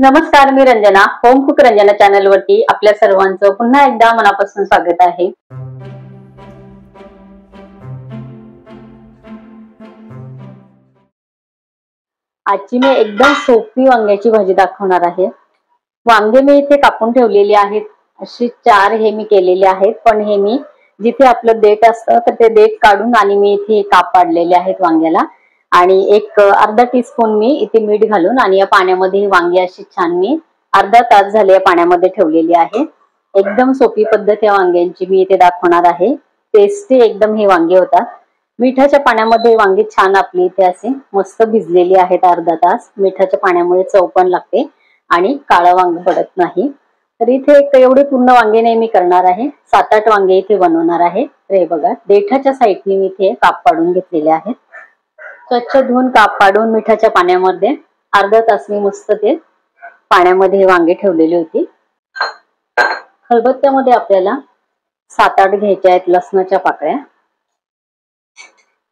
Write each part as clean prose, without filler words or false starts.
नमस्कार, मी Ranjana. Home cook Ranjana channel वरती आपल्या सर्वांचं पुन्हा एकदा मनापासून स्वागत आहे. आजची मी एकदम सोपी वांग्याची भाजी दाखवणार आहे. वांगे मी इथे कापून ठेवलेली आहेत. अशी 4 हे मी केलेले आहेत, पण हे मी जिथे आपलं देठ असतं तर ते देठ काढून आणि मी इथे काप पाडलेले आहेत वांग्याला. आणि एक अर्धा टीस्पून मी इथे मीठ घालून आणि या पाण्यामध्ये वांगी अशी छान मी अर्धा तास झाले या पाण्यामध्ये ठेवलेली आहे. एकदम सोपी पद्धत या वांग्यांची मी इथे दाखवणार आहे. टेस्टी एकदम हे वांगे होतात. मिठाच्या पाण्यामध्ये वांगी छान आपली इथे असे मस्त भिजलेली आहेत अर्धा तास. मिठाच्या पाण्यामुळे चव पण लागते आणि काळं वांग पडत नाही. तर इथे एक एवढे पूर्ण वांगे नाही मी करणार आहे, 7-8 वांगे इथे बनवणार आहे. तर हे बघा, देठाच्या साईडने मी इथे काप पाडून घेतलेले आहेत. स्वच्छ धुवून काप पाडून मिठाच्या पाण्यामध्ये अर्धा तास मी मस्त ते पाण्यामध्ये वांगे ठेवलेली होती. खलबत्त्यामध्ये आपल्याला 7-8 घ्यायच्या आहेत लसणाच्या पाकळ्या.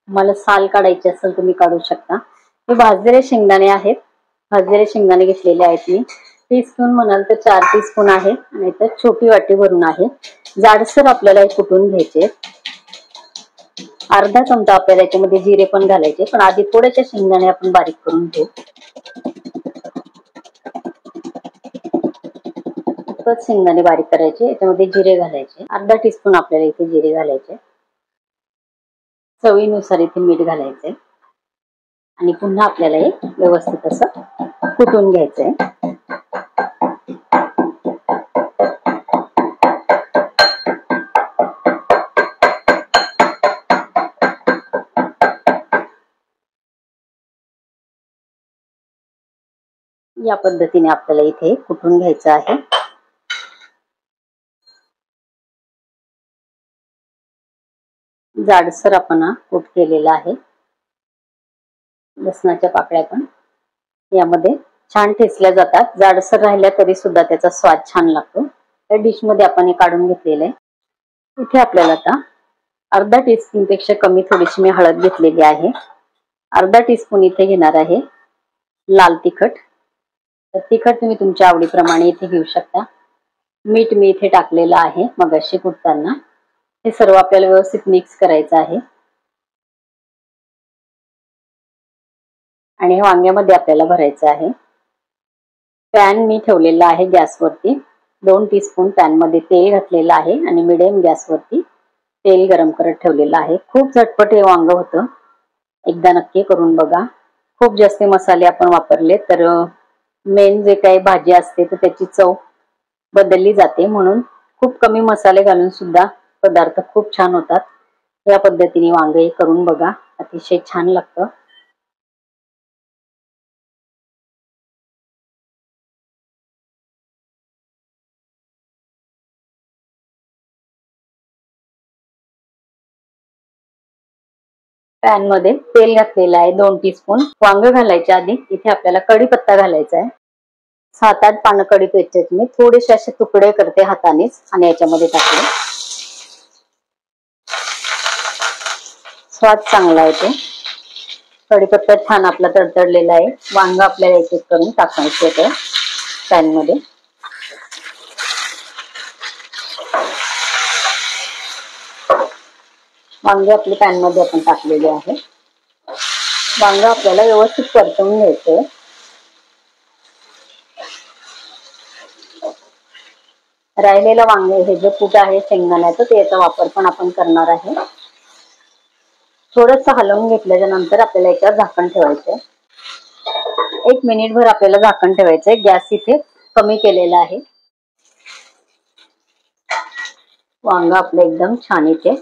मला साल काढायची असेल तुम्ही काढू शकता. हे भाजलेले शेंगदाणे आहेत. भाजलेले शेंगदाणे घेतलेले आहेत मी. टीस्पून म्हणाल तर 4 टीस्पून आहे, आणि तर छोटी वाटी भरून आहे. जाडसर आपल्याला कुटून घ्यायचे. अर्धा चमचा आपल्याला याच्यामध्ये जिरे पण घालायचे, पण आधी थोडेसे शेंगदाणे आपण बारीक करून घेऊ. शेंगदाणे बारीक करायचे, याच्यामध्ये जिरे घालायचे. अर्धा टीस्पून आपल्याला इथे जिरे घालायचे. चवीनुसार इथे मीठ घालायचे आणि पुन्हा आपल्याला हे व्यवस्थित असं कुटून घ्यायचंय. या पद्धतीने आपल्याला इथे कुटून घ्यायचं आहे. जाडसर आपण कूट केलेला आहे. लसणाच्या पाकळ्या पण यामध्ये छान ठेचल्या जातात. जाडसर राहिल्या तरी सुद्धा त्याचा स्वाद छान लागतो. त्या डिश मध्ये आपण हे काढून घेतलेलं आहे. इथे आपल्याला आता अर्धा टीस्पून पेक्षा कमी थोडीशी मी हळद घेतलेली आहे. अर्धा टीस्पून इथे घेणार आहे लाल तिखट. तर तिखट तुम्ही तुमच्या आवडीप्रमाणे इथे घेऊ शकता. मीठ मी इथे टाकलेलं आहे मगाशी कुटताना. हे सर्व आपल्याला व्यवस्थित मिक्स करायचं आहे. आणि हे वांग्यामध्ये आपल्याला भरायचं आहे. पॅन मी ठेवलेला आहे गॅसवरती. 2 टीस्पून पॅन मध्ये तेल घातलेलं आहे आणि मिडियम गॅसवरती तेल गरम करत ठेवलेलं आहे. खूप झटपट हे वांग होतं. एकदा नक्की करून बघा. खूप जास्त मसाले आपण वापरले तर मेन जे काही भाजी असते तर त्याची चव बदलली जाते, म्हणून खूप कमी मसाले घालून सुद्धा पदार्थ खूप छान होतात. या पद्धतीने वांगे करून बघा, अतिशय छान लागतं. पॅन मध्ये तेल घातलेलं आहे 2 टीस्पून. वांग घालायच्या आधी इथे आपल्याला कढीपत्ता घालायचा आहे. 7-8 पानं कढीपत्त्याचे मी थोडेसे असे तुकडे करते हातानेच आणि याच्यामध्ये टाकले. स्वाद चांगला येतो. कढीपत्ता छान आपला तडतडलेला आहे. वांग आपल्याला एक एक करून टाकायचं होतं पॅन मध्ये. वांगे आपले पॅन मध्ये आपण टाकलेले आहे. वांग आपल्याला व्यवस्थित परतवून घ्यायचंय. राहिलेलं वांगे हे जे कूट आहे शेंगदाण्याचं त्याचा वापर पण आपण करणार आहे. थोडंसं हलवून घेतल्याच्या नंतर आपल्याला याच्यावर झाकण ठेवायचंय. 1 मिनिटभर आपल्याला झाकण ठेवायचंय. गॅस इथे कमी केलेला आहे. वांग आपलं एकदम छान इथे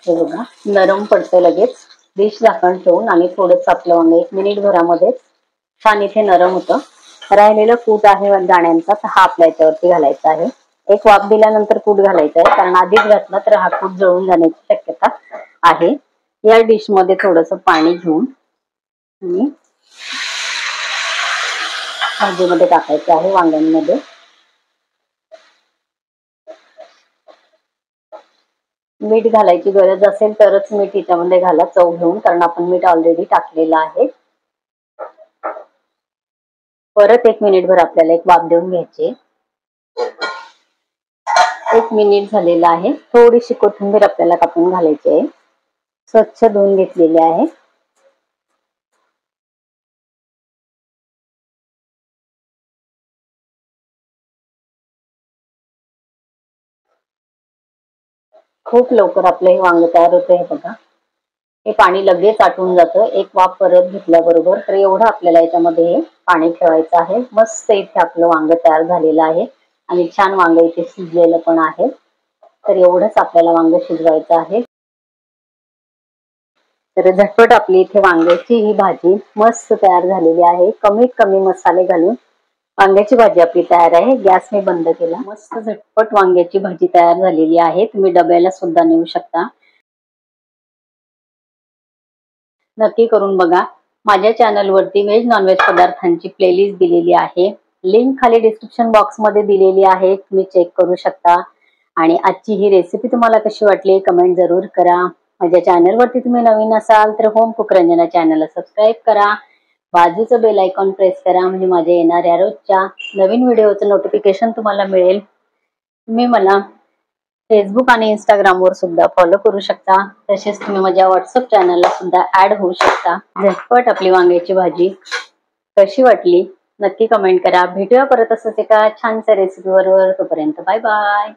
हे बघा नरम पडतं लगेच. डिश झाकण ठेवून आणि थोडंसं आपलं वांग 1 मिनिटभरामध्ये छान इथे नरम होतं. राहिलेलं कूट आहे दाण्यांचा तर हा आपल्या याच्यावरती घालायचा आहे. एक वाफ दिल्यानंतर कूट घालायचा आहे, कारण आधीच घातला तर हा कूट जळून जाण्याची शक्यता आहे. या डिश मध्ये थोडंसं पाणी घेऊन आणि भाजीमध्ये टाकायचं आहे वांग्यांमध्ये. मीठ घालायची गरज असेल तरच मीठ याच्यामध्ये घाला चव घेऊन, कारण आपण मीठ ऑलरेडी टाकलेलं आहे. परत 1 मिनिटभर आपल्याला एक वाफ देऊन घ्यायची. 1 मिनिट झालेला आहे. थोडीशी कोथिंबीर आपल्याला कापून घालायची आहे. स्वच्छ धुवून घेतलेली आहे. खूप लवकर आपलं हे वांग तयार होतं आहे बघा. हे पाणी लगेच आटून जातं एक वाफ परत घेतल्याबरोबर. तर एवढं आपल्याला याच्यामध्ये पाणी ठेवायचं आहे. मस्त इथे आपलं वांग तयार झालेलं आहे आणि छान वांग इथे शिजलेलं पण आहे. तर एवढंच आपल्याला वांग शिजवायचं आहे. तर झटपट आपली इथे वांग्याची ही भाजी मस्त तयार झालेली आहे. कमीत कमी मसाले घालून वांग्याची भाजी आपली तयार आहे. गॅस मी बंद केला. मस्त झटपट वांग्याची भाजी तयार झालेली आहे. तुम्ही डब्याला सुद्धा नेऊ शकता. नक्की करून बघा. माझ्या चॅनलवरती व्हेज नॉनव्हेज पदार्थांची प्लेलिस्ट दिलेली आहे. लिंक खाली डिस्क्रिप्शन बॉक्समध्ये दिलेली आहे. तुम्ही चेक करू शकता. आणि आजची ही रेसिपी तुम्हाला कशी वाटली कमेंट जरूर करा. माझ्या चॅनलवरती तुम्ही नवीन असाल तर होम कुक रंजना चॅनलला सबस्क्राईब करा. बाजूचं बेल आयकॉन प्रेस करा म्हणजे माझ्या येणाऱ्या रोजच्या नवीन व्हिडिओचं नोटिफिकेशन तुम्हाला मिळेल. तुम्ही मला फेसबुक आणि इंस्टाग्रामवर सुद्धा फॉलो करू शकता. तसेच तुम्ही माझ्या व्हॉट्सअप चॅनलला सुद्धा ऍड होऊ शकता. झटपट आपली वांग्याची भाजी कशी वाटली नक्की कमेंट करा. भेटूया परत असंच एका छानशा रेसिपी बरोबर. तोपर्यंत बाय बाय.